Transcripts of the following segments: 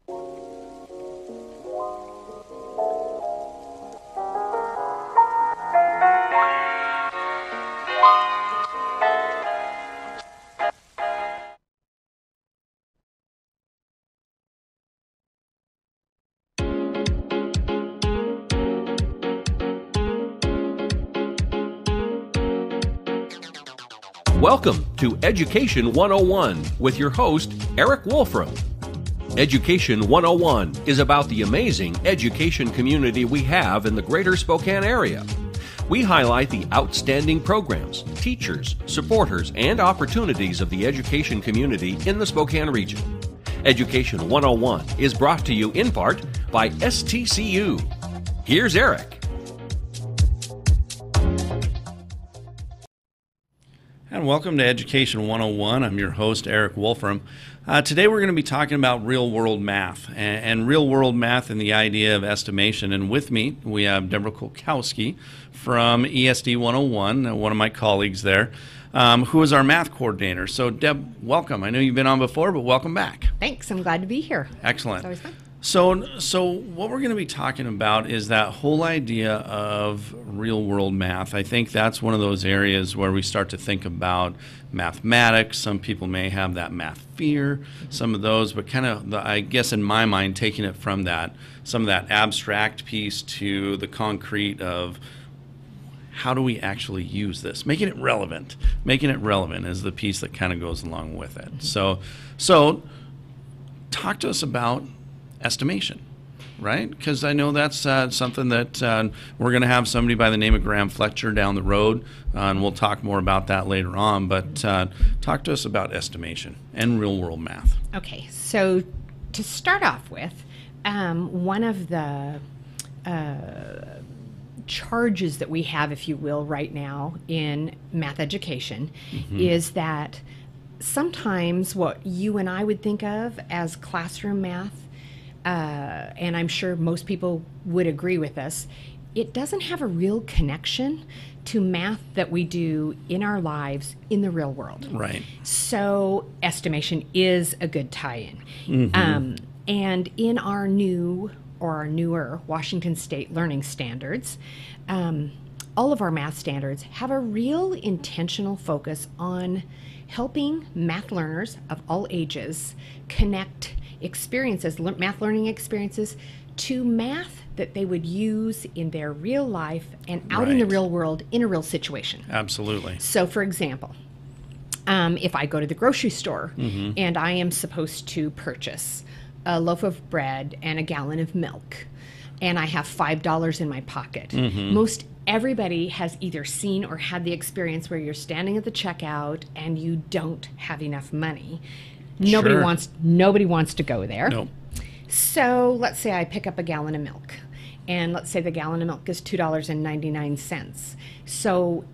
Welcome to Education 101 with your host, Eric Wolfram. Education 101 is about the amazing education community we have in the greater Spokane area. We highlight the outstanding programs, teachers, supporters, and opportunities of the education community in the Spokane region. Education 101 is brought to you in part by STCU. Here's Eric. And welcome to Education 101. I'm your host, Eric Wolfram. Today we're going to be talking about real-world math and real-world math and the idea of estimation. And with me, we have Deborah Kulkowski from ESD 101, one of my colleagues there, who is our math coordinator. So, Deb, welcome. I know you've been on before, but welcome back. Thanks. I'm glad to be here. Excellent. It's always fun. So what we're going to be talking about is that whole idea of real-world math. I think that's one of those areas where we start to think about mathematics. Some people may have that math fear, some of those, but kind of, I guess in my mind, taking it from that, some of that abstract piece to the concrete of how do we actually use this? Making it relevant. Making it relevant is the piece that kind of goes along with it. So talk to us about estimation, right? Because I know that's something that we're going to have somebody by the name of Graham Fletcher down the road, and we'll talk more about that later on. But talk to us about estimation and real-world math. Okay, so to start off with, one of the charges that we have, if you will, right now in math education is that sometimes what you and I would think of as classroom math, and I'm sure most people would agree with us, it doesn't have a real connection to math that we do in our lives in the real world. Right. So estimation is a good tie-in. And in our new or our newer Washington State learning standards, all of our math standards have a real intentional focus on helping math learners of all ages connect experiences, math learning experiences, to math that they would use in their real life and out in the real world in a real situation. Absolutely. So, for example, if I go to the grocery store and I am supposed to purchase a loaf of bread and a gallon of milk, and I have $5 in my pocket, most everybody has either seen or had the experience where you're standing at the checkout and you don't have enough money. Nobody wants to go there. Nope. So let's say I pick up a gallon of milk, and let's say the gallon of milk is $2.99. So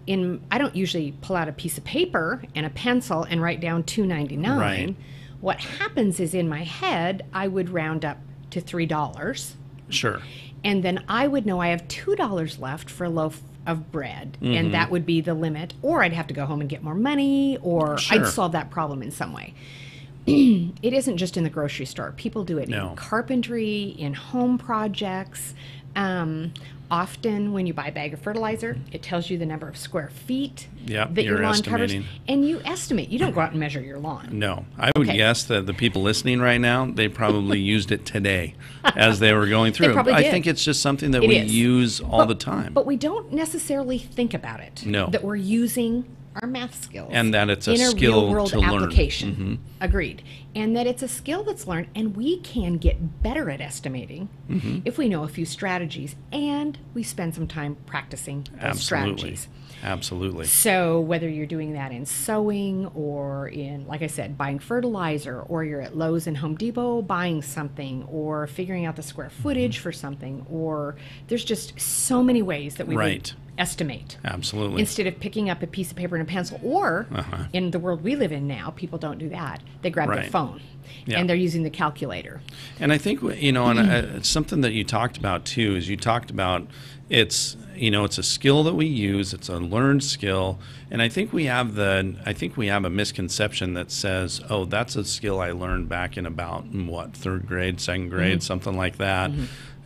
I don't usually pull out a piece of paper and a pencil and write down $2.99. Right. What happens is in my head, I would round up to $3. Sure. And then I would know I have $2 left for a loaf of bread, and that would be the limit. Or I'd have to go home and get more money, or I'd solve that problem in some way. It isn't just in the grocery store. People do it in carpentry, in home projects. Often when you buy a bag of fertilizer, it tells you the number of square feet that your lawn covers. And you estimate. You don't go out and measure your lawn. No. I would guess that the people listening right now, they probably used it today as they were going through. They probably did. I think it's just something that we use all the time. But we don't necessarily think about it. No. That we're using our math skills. And that it's a in skill real world to learn. application. Agreed. And that it's a skill that's learned, and we can get better at estimating if we know a few strategies and we spend some time practicing those strategies. Absolutely. So whether you're doing that in sewing or in, like I said, buying fertilizer, or you're at Lowe's and Home Depot buying something, or figuring out the square footage for something, or there's just so many ways that we would estimate. Absolutely. Instead of picking up a piece of paper and a pencil, or in the world we live in now, people don't do that. They grab their phone and they're using the calculator. And I think, and it's something that you talked about too, is you talked about it's it's a skill that we use. It's a learned skill, and I think we have a misconception that says, oh, that's a skill I learned back in about third grade, second grade, something like that.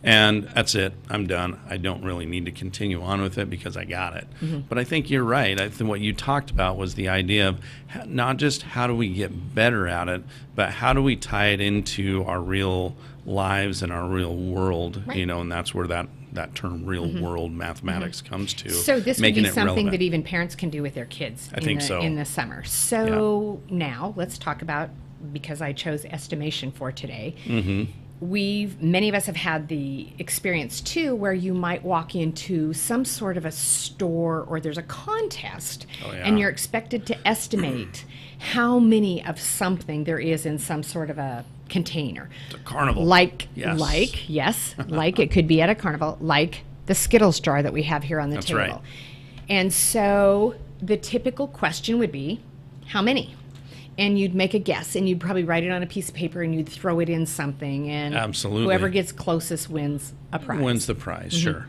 And that's it. I'm done. I don't really need to continue on with it because I got it. But I think you're right. I think what you talked about was the idea of not just how do we get better at it, but how do we tie it into our real lives and our real world, right. And that's where that term real world mathematics comes to. So this would be something relevant. that even parents can do with their kids in the summer. So now let's talk about, because I chose estimation for today, many of us have had the experience too where you might walk into some sort of a store or there's a contest and you're expected to estimate how many of something there is in some sort of a container. It's a carnival. Like it could be at a carnival, like the Skittles jar that we have here on the table. Right. And so the typical question would be, how many? And you'd make a guess, and you'd probably write it on a piece of paper, and you'd throw it in something, and absolutely, whoever gets closest wins a prize. Wins the prize, sure.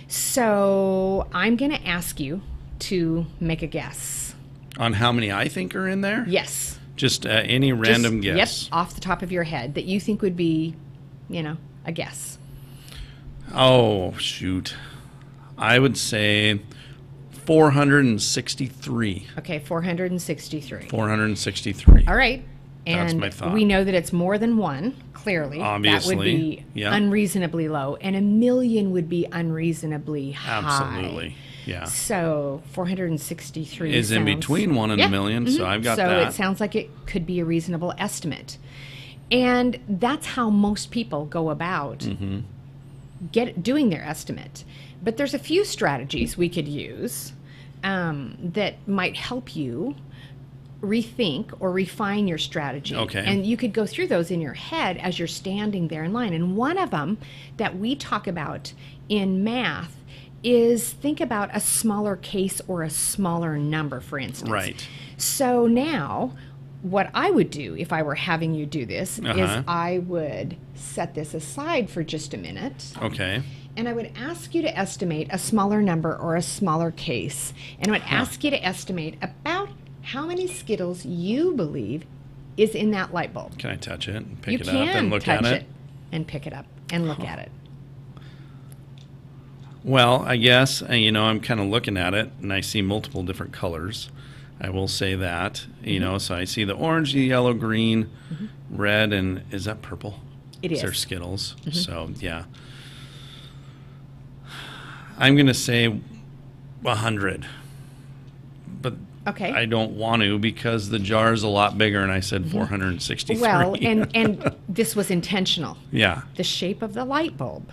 So I'm going to ask you to make a guess. On how many I think are in there? Yes. Just any random guess? Yep, off the top of your head, that you think would be, a guess. Oh, shoot. I would say 463. Okay, 463. 463. All right. And that's my thought. We know that it's more than one, clearly. Obviously. That would be unreasonably low. And 1 million would be unreasonably high. Absolutely. Yeah. So 463 is in between 1 and 1 million, so I've got that. So it sounds like it could be a reasonable estimate. And that's how most people go about doing their estimate. But there's a few strategies we could use that might help you rethink or refine your strategy. Okay. And you could go through those in your head as you're standing there in line. And one of them that we talk about in math is think about a smaller case or a smaller number, for instance. Right. So now, what I would do if I were having you do this is I would set this aside for just a minute. Okay. And I would ask you to estimate a smaller number or a smaller case. And I would ask you to estimate about how many Skittles you believe is in that light bulb. Can I touch it and pick You it up and look at can touch it? it and pick it up and look at it. Well, I guess, I'm kind of looking at it, and I see multiple different colors. I will say that, so I see the orange, the yellow, green, red, and is that purple? It is. They're Skittles. So, yeah. I'm going to say 100. But okay. I don't want to because the jar is a lot bigger, and I said 463. Well, and this was intentional. Yeah. The shape of the light bulb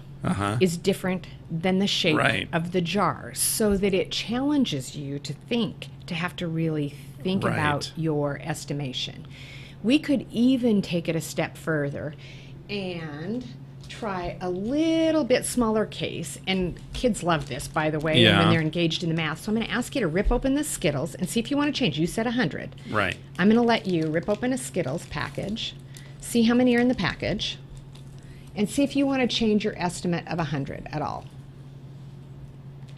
is different than the shape of the jar, so that it challenges you to think, to have to really think about your estimation. We could even take it a step further and try a little bit smaller case, and kids love this, by the way, when they're engaged in the math. So I'm going to ask you to rip open the Skittles and see if you want to change. You said 100. Right. I'm going to let you rip open a Skittles package, see how many are in the package, and see if you want to change your estimate of 100 at all.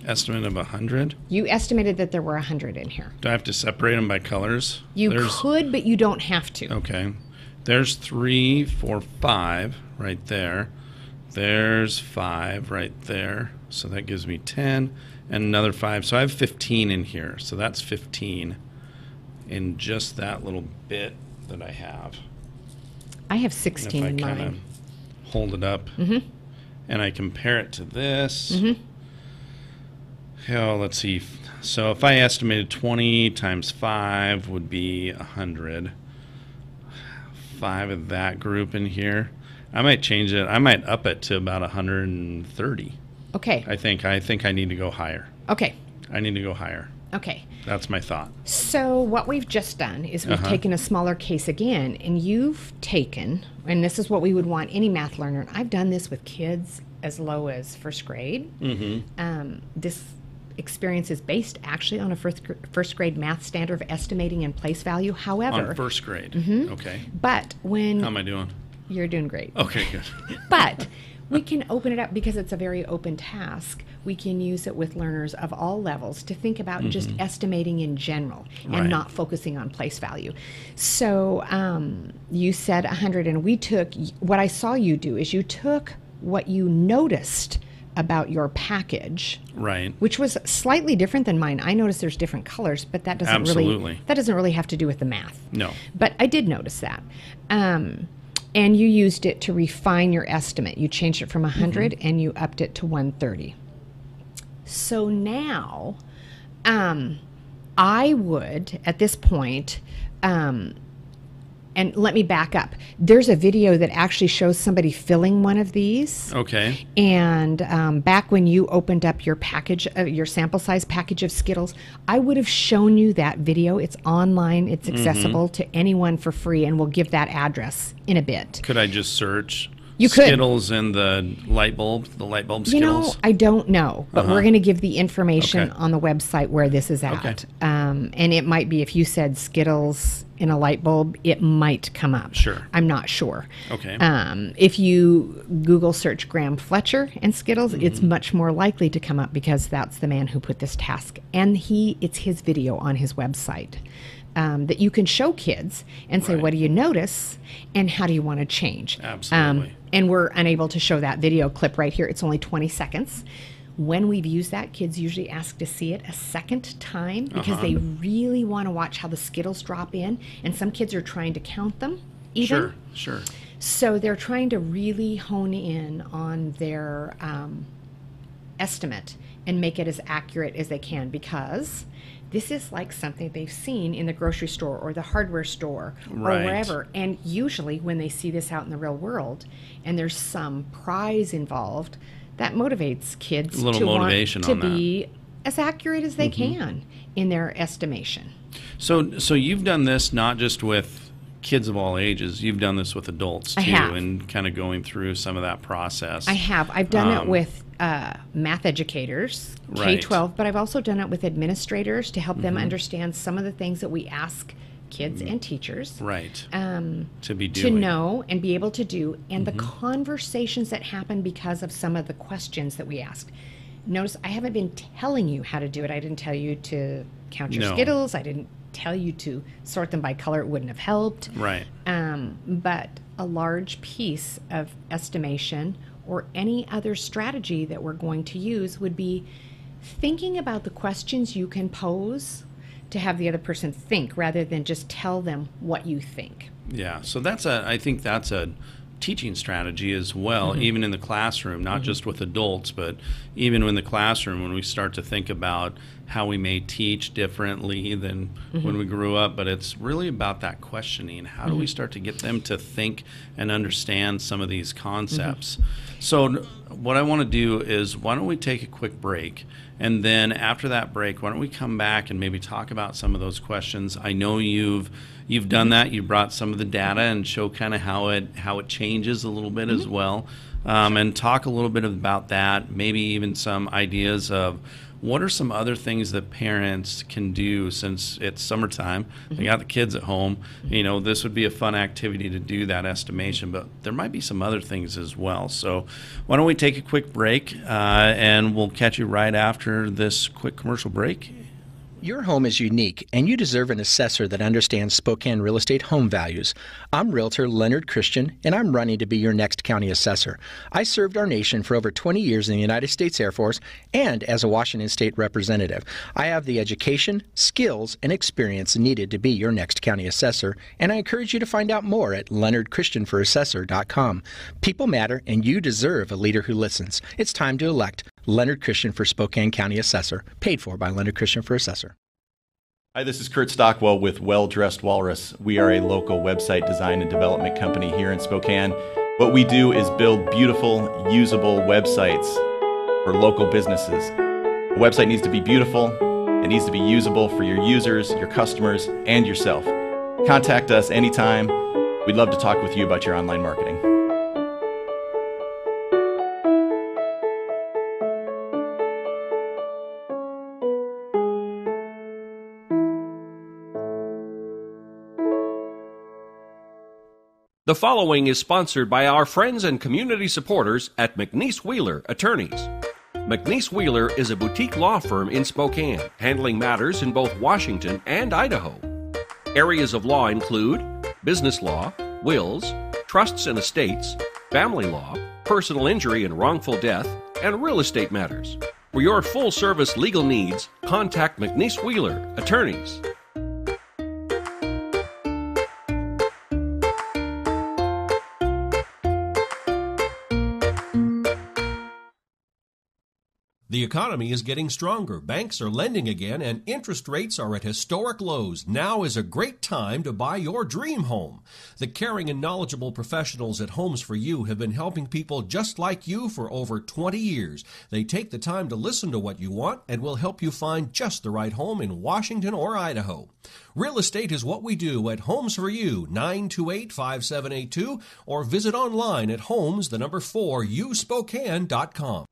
Estimate of 100? You estimated that there were 100 in here. Do I have to separate them by colors? You could, but you don't have to. Okay. There's 3, 4, 5 right there. There's 5 right there. So that gives me 10 and another 5. So I have 15 in here. So that's 15 in just that little bit that I have. I have 16 in mine. If I kind of hold it up and I compare it to this. Oh, let's see. So if I estimated 20 times 5 would be 100. 5 of that group in here. I might change it. I might up it to about 130. Okay. I think I need to go higher. Okay. I need to go higher. Okay. That's my thought. So what we've just done is we've taken a smaller case again, and you've taken, and this is what we would want any math learner, and I've done this with kids as low as first grade. This experience is based actually on a first grade math standard of estimating and place value. However, on first grade. Okay. But when how am I doing? You're doing great. Okay, good. But We can open it up because it's a very open task. We can use it with learners of all levels to think about just estimating in general and not focusing on place value. So you said 100, and we took, what I saw you do is you took what you noticed about your package, which was slightly different than mine. I noticed there's different colors, but that doesn't really have to do with the math. No. But I did notice that. And you used it to refine your estimate. You changed it from 100 and you upped it to 130. So now, I would, at this point, and let me back up. There's a video that actually shows somebody filling one of these. Okay. And back when you opened up your package, your sample size package of Skittles, I would have shown you that video. It's online. It's accessible to anyone for free, and we'll give that address in a bit. Could I just search You could. Skittles and the light bulb Skittles? You know, I don't know, but we're going to give the information Okay. on the website where this is at. Okay. And it might be, if you said Skittles in a light bulb, it might come up. Sure. I'm not sure. Okay. If you Google search Graham Fletcher and Skittles, it's much more likely to come up because that's the man who put this task. And it's his video on his website. That you can show kids and say, what do you notice and how do you want to change? Absolutely. And we're unable to show that video clip right here. It's only 20 seconds. When we've used that, kids usually ask to see it a second time because they really want to watch how the Skittles drop in. And some kids are trying to count them even. Sure. So they're trying to really hone in on their estimate and make it as accurate as they can, because this is like something they've seen in the grocery store or the hardware store or wherever. And usually when they see this out in the real world and there's some prize involved, that motivates kids to want to be as accurate as they can in their estimation. So you've done this not just with kids of all ages. You've done this with adults too, and kind of going through some of that process. I have. I've done it with math educators, K-12, but I've also done it with administrators to help them understand some of the things that we ask kids and teachers to be doing, to know and be able to do, and the conversations that happen because of some of the questions that we ask. Notice I haven't been telling you how to do it. I didn't tell you to count your Skittles. I didn't tell you to sort them by color. It wouldn't have helped. But a large piece of estimation or any other strategy that we're going to use would be thinking about the questions you can pose to have the other person think rather than just tell them what you think. Yeah, so I think that's a teaching strategy as well, even in the classroom, not just with adults, but even in the classroom when we start to think about how we may teach differently than when we grew up. But it's really about that questioning. How do we start to get them to think and understand some of these concepts? So what I want to do is, why don't we take a quick break, and then after that break, why don't we come back and maybe talk about some of those questions. I know you've done that. You brought some of the data and show kind of how it changes a little bit as well, and talk a little bit about that. Maybe even some ideas of what are some other things that parents can do, since it's summertime. They got the kids at home. You know, this would be a fun activity to do that estimation, but there might be some other things as well. So why don't we take a quick break, and we'll catch you right after this quick commercial break. Your home is unique, and you deserve an assessor that understands Spokane real estate home values. I'm Realtor Leonard Christian, and I'm running to be your next county assessor. I served our nation for over 20 years in the United States Air Force and as a Washington State representative. I have the education, skills, and experience needed to be your next county assessor, and I encourage you to find out more at leonardchristianforassessor.com. People matter, and you deserve a leader who listens. It's time to elect Leonard Christian for Spokane County Assessor, paid for by Leonard Christian for Assessor. Hi, this is Kurt Stockwell with Well Dressed Walrus. We are a local website design and development company here in Spokane. What we do is build beautiful, usable websites for local businesses. A website needs to be beautiful, it needs to be usable for your users, your customers, and yourself. Contact us anytime. We'd love to talk with you about your online marketing. The following is sponsored by our friends and community supporters at McNeese Wheeler Attorneys. McNeese Wheeler is a boutique law firm in Spokane, handling matters in both Washington and Idaho. Areas of law include business law, wills, trusts and estates, family law, personal injury and wrongful death, and real estate matters. For your full-service legal needs, contact McNeese Wheeler Attorneys. The economy is getting stronger, banks are lending again, and interest rates are at historic lows. Now is a great time to buy your dream home. The caring and knowledgeable professionals at Homes for You have been helping people just like you for over 20 years. They take the time to listen to what you want and will help you find just the right home in Washington or Idaho. Real estate is what we do at Homes for You, 928-5782, or visit online at homes4uspokane.com.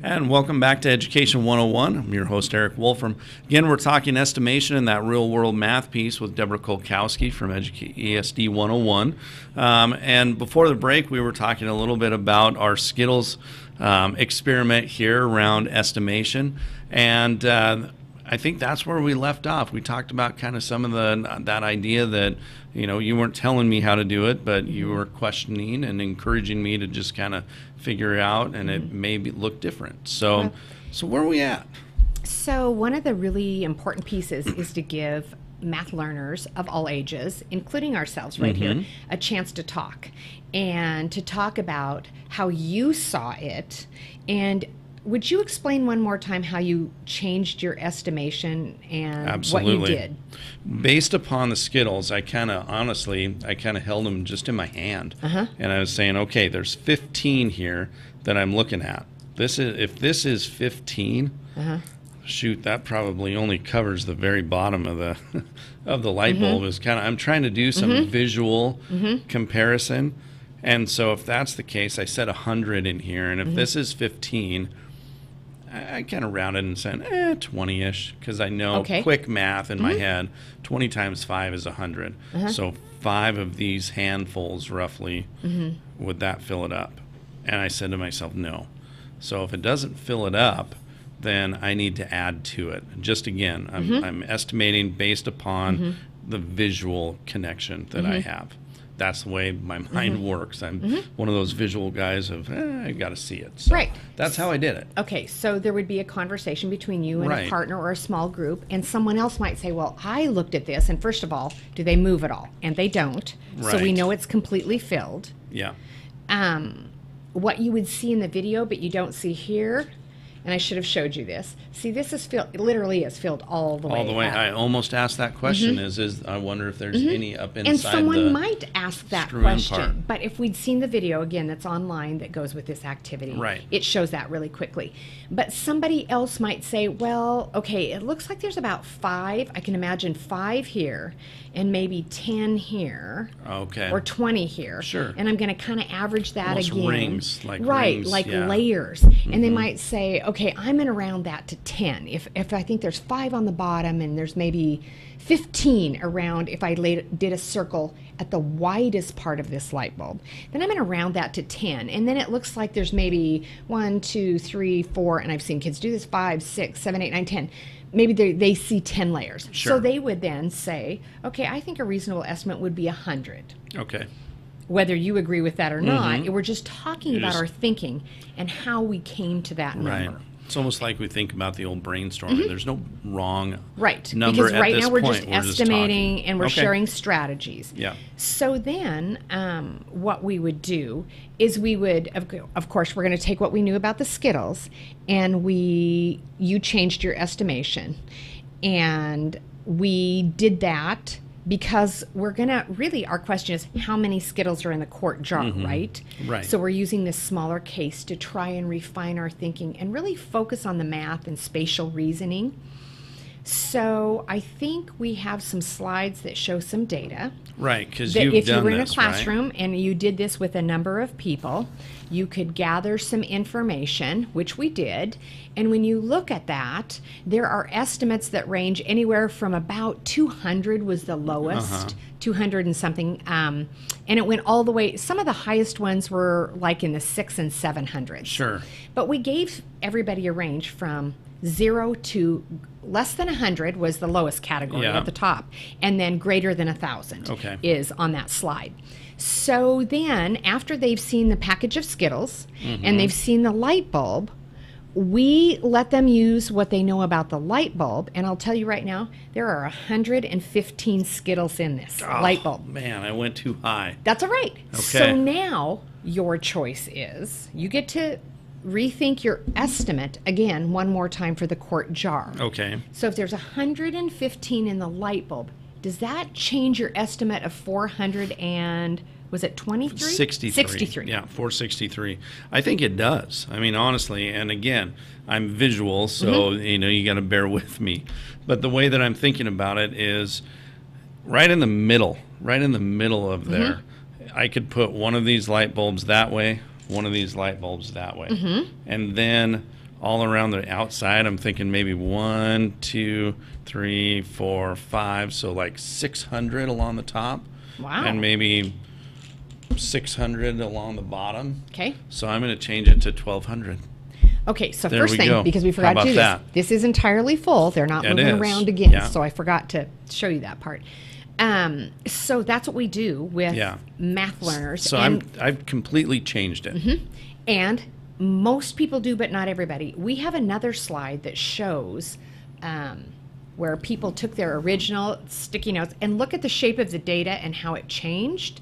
And welcome back to Education 101. I'm your host, Eric Wolfram. Again, we're talking estimation in that real-world math piece with Deborah Kolkowski from ESD 101. And before the break, we were talking a little bit about our Skittles experiment here around estimation. And I think that's where we left off. We talked about kind of some of that idea that, you weren't telling me how to do it, but you were questioning and encouraging me to just kind of figure it out, and it may look different. So where are we at? So one of the really important pieces is to give math learners of all ages, including ourselves right here, a chance to talk and to talk about how you saw it. And would you explain one more time how you changed your estimation and what you did? Based upon the Skittles, I kind of held them just in my hand. And I was saying, okay, there's 15 here that I'm looking at. If this is 15, shoot, that probably only covers the very bottom of the of the light bulb. I'm trying to do some visual comparison. And so if that's the case, I set 100 in here. And if this is 15, I kind of rounded and said, 20-ish, because I know quick math in my head, 20 times 5 is 100. So 5 of these handfuls, roughly, would that fill it up? And I said to myself, no. So if it doesn't fill it up, then I need to add to it. Just again, I'm estimating based upon the visual connection that I have. That's the way my mind works. I'm one of those visual guys of, I got to see it. So that's how I did it. Okay, so there would be a conversation between you and a partner or a small group, and someone else might say, well, I looked at this, and first of all, do they move at all? And they don't. So we know it's completely filled. Yeah. What you would see in the video, but you don't see here, and I should have showed you this. See, this is filled, it literally is filled all the way. All the way. I almost asked that question, is I wonder if there's any up inside the And someone might ask that question, but if we'd seen the video, again, that's online that goes with this activity, it shows that really quickly. But somebody else might say, well, okay, it looks like there's about 5, I can imagine 5 here, and maybe 10 here, or 20 here. Sure. And I'm going to kind of average that almost again. Rings, like layers. And they might say, okay, I'm going to round that to 10. If I think there's 5 on the bottom and there's maybe 15 around, if I did a circle at the widest part of this light bulb, then I'm going to round that to 10. And then it looks like there's maybe 1, 2, 3, 4, and I've seen kids do this, 5, 6, 7, 8, 9, 10. Maybe they see 10 layers. Sure. So they would then say, okay, I think a reasonable estimate would be 100. Okay. Whether you agree with that or not, we're just talking about our thinking and how we came to that number. It's almost like we think about the old brainstorming. There's no wrong number because at right this now we're point. just estimating and we're sharing strategies. Yeah. So then what we would do is we would, of course, we're going to take what we knew about the Skittles, and you changed your estimation. And we did that because we're going to, really, our question is how many Skittles are in the quart jar, right? Right. So we're using this smaller case to try and refine our thinking and really focus on the math and spatial reasoning. So I think we have some slides that show some data. Right, because That you've if you done were in a this, classroom right? and you did this with a number of people, you could gather some information, which we did. And when you look at that, there are estimates that range anywhere from about 200 was the lowest, 200 and something. And it went all the way, some of the highest ones were like in the 600 and 700s. Sure. But we gave everybody a range from 0 to less than 100 was the lowest category Yeah. at the top, and then greater than 1,000 Okay. is on that slide. So then, after they've seen the package of Skittles and they've seen the light bulb, we let them use what they know about the light bulb. And I'll tell you right now, there are 115 Skittles in this light bulb. Man, I went too high. That's all right. Okay. So now your choice is you get to rethink your estimate again one more time for the quart jar. Okay. So if there's 115 in the light bulb, does that change your estimate of 400 and was it 23? 63. 63. Yeah, 463. I think it does. I mean, honestly, and again, I'm visual, so you got to bear with me. But the way that I'm thinking about it is right in the middle of there. I could put one of these light bulbs that way, one of these light bulbs that way. And then all around the outside, I'm thinking maybe 1, 2, 3, 4, 5, so like 600 along the top. Wow. And maybe 600 along the bottom. Okay. So I'm going to change it to 1,200. Okay, so There first we thing, go. because we How forgot to about do that? this is entirely full. They're not It moving is. around again, Yeah. so I forgot to show you that part. So that's what we do with math learners. So and, I've completely changed it. and most people do, but not everybody. We have another slide that shows where people took their original sticky notes and look at the shape of the data and how it changed.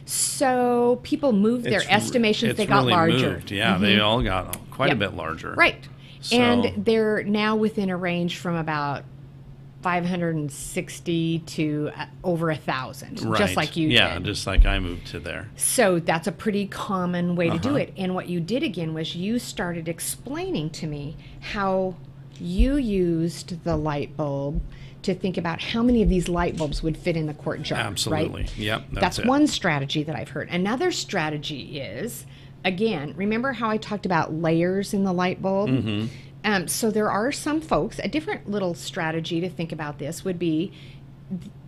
So people moved their estimations. They got really larger. Moved. Yeah, they all got quite a Yep. bit larger. Right. So- And they're now within a range from about 560 to over 1,000, Right. just like you Yeah, did. just like I moved to there. So that's a pretty common way to do it. And what you did again was you started explaining to me how you used the light bulb to think about how many of these light bulbs would fit in the quart jar. Absolutely. Right? Yep, that's That's it. one strategy that I've heard. Another strategy is, again, remember how I talked about layers in the light bulb? So there are some folks, a different little strategy to think about this would be,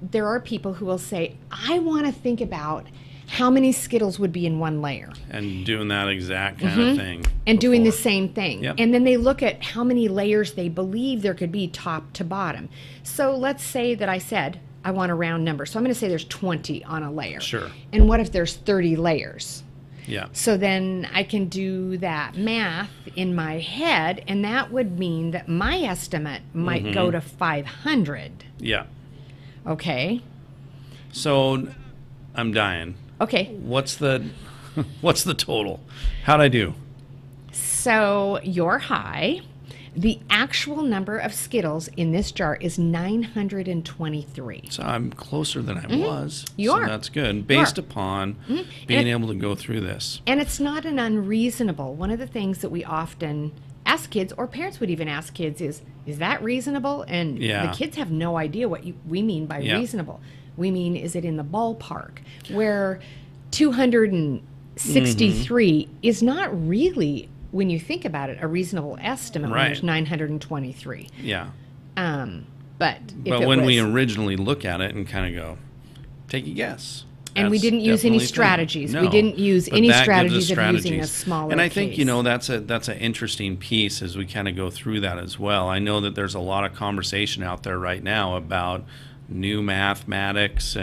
there are people who will say, I want to think about how many Skittles would be in one layer. And doing that exact kind of thing. And doing the before. same thing. Yep. And then they look at how many layers they believe there could be top to bottom. So let's say that I said, I want a round number. So I'm going to say there's 20 on a layer. Sure. And what if there's 30 layers? Yeah. So then I can do that math in my head, and that would mean that my estimate might go to 500. Yeah. Okay? So I'm dying. Okay. What's the total? How'd I do? So you're high. The actual number of Skittles in this jar is 923. So I'm closer than I was. You so are. That's good. Based are. upon being able to go through this. And it's not an unreasonable. One of the things that we often ask kids, or parents would even ask kids, is that reasonable? And Yeah. the kids have no idea what we mean by Yeah. reasonable. We mean, is it in the ballpark? Where 263 is not really, when you think about it, a reasonable estimate when Right. there's 923. Yeah. But if But it when was, we originally look at it and kind of go, take a guess. And we That's didn't use any definitely strategies. We No. didn't use But any that gives us strategies of using a strategies. smaller And I think, case. that's an interesting piece as we kind of go through that as well. I know that there's a lot of conversation out there right now about new mathematics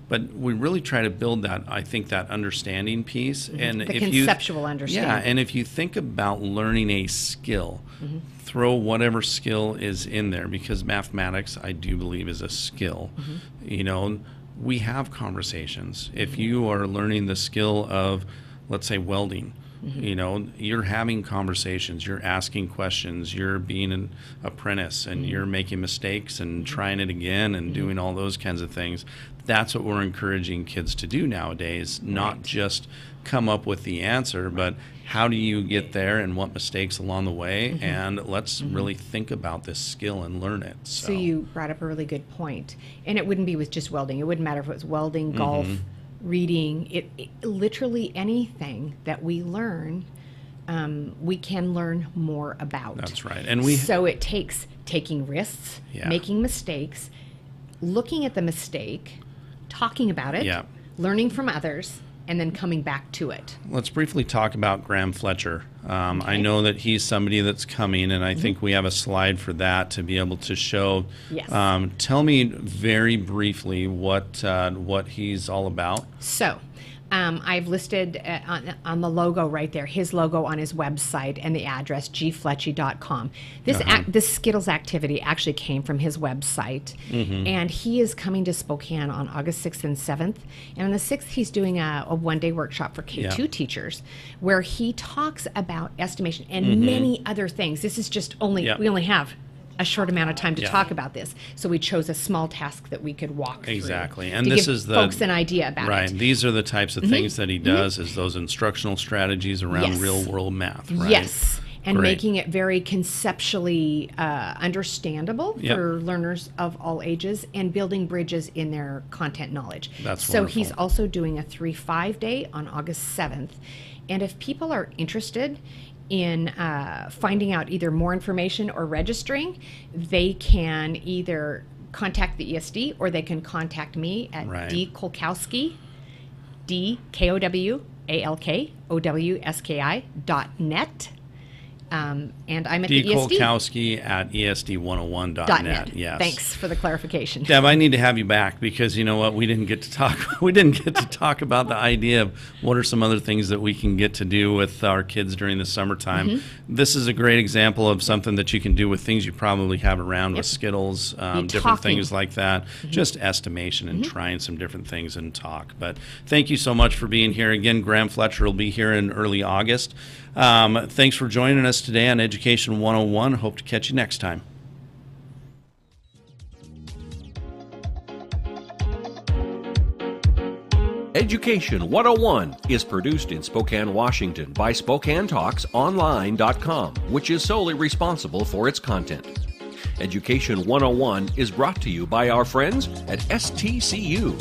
but we really try to build that, I think, that understanding piece. And The if conceptual understanding. Yeah, and if you think about learning a skill, throw whatever skill is in there, because mathematics, I do believe, is a skill. We have conversations. If you are learning the skill of, let's say, welding, You know, you're having conversations, you're asking questions, you're being an apprentice, and you're making mistakes and trying it again and doing all those kinds of things. That's what we're encouraging kids to do nowadays, not just come up with the answer, but how do you get there and what mistakes along the way, and let's really think about this skill and learn it. So you brought up a really good point. And it wouldn't be with just welding. It wouldn't matter if it was welding, golf, reading, it literally anything that we learn, we can learn more about. That's right. And so it takes taking risks, making mistakes, looking at the mistake, talking about it, learning from others, and then coming back to it. Let's briefly talk about Graham Fletcher. I know that he's somebody that's coming, and I think we have a slide for that to be able to show. Yes. Tell me very briefly what he's all about. So, I've listed on the logo right there, his logo on his website and the address, gfletchy.com. This Skittles activity actually came from his website, and he is coming to Spokane on August 6th and 7th. And on the 6th, he's doing a one-day workshop for K2 teachers where he talks about estimation and many other things. This is just we only have a short amount of time to talk about this, so we chose a small task that we could walk through. Exactly, and to this give is folks an idea about it. Right, these are the types of things that he does, is those instructional strategies around real world math. Right? Yes, and making it very conceptually understandable for learners of all ages, and building bridges in their content knowledge. That's so wonderful. He's also doing a 3-5 day on August 7th, and if people are interested in finding out either more information or registering, they can either contact the ESD or they can contact me at dkolkowski, DKOWALKOWSKI.net. And I'm at the ESD. Kolkowski at ESD101.net. Yes. Thanks for the clarification. Deb, I need to have you back because you know what? We didn't get to talk. We didn't get to talk about the idea of what are some other things that we can get to do with our kids during the summertime. This is a great example of something that you can do with things you probably have around with Skittles, different things like that. Just estimation and trying some different things and talk. But thank you so much for being here again. Graham Fletcher will be here in early August. Thanks for joining us today on Education 101. Hope to catch you next time. Education 101 is produced in Spokane, Washington by SpokaneTalksOnline.com, which is solely responsible for its content. Education 101 is brought to you by our friends at STCU.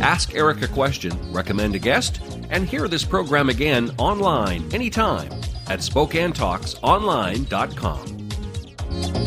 Ask Eric a question, recommend a guest, and hear this program again online anytime at SpokaneTalksOnline.com.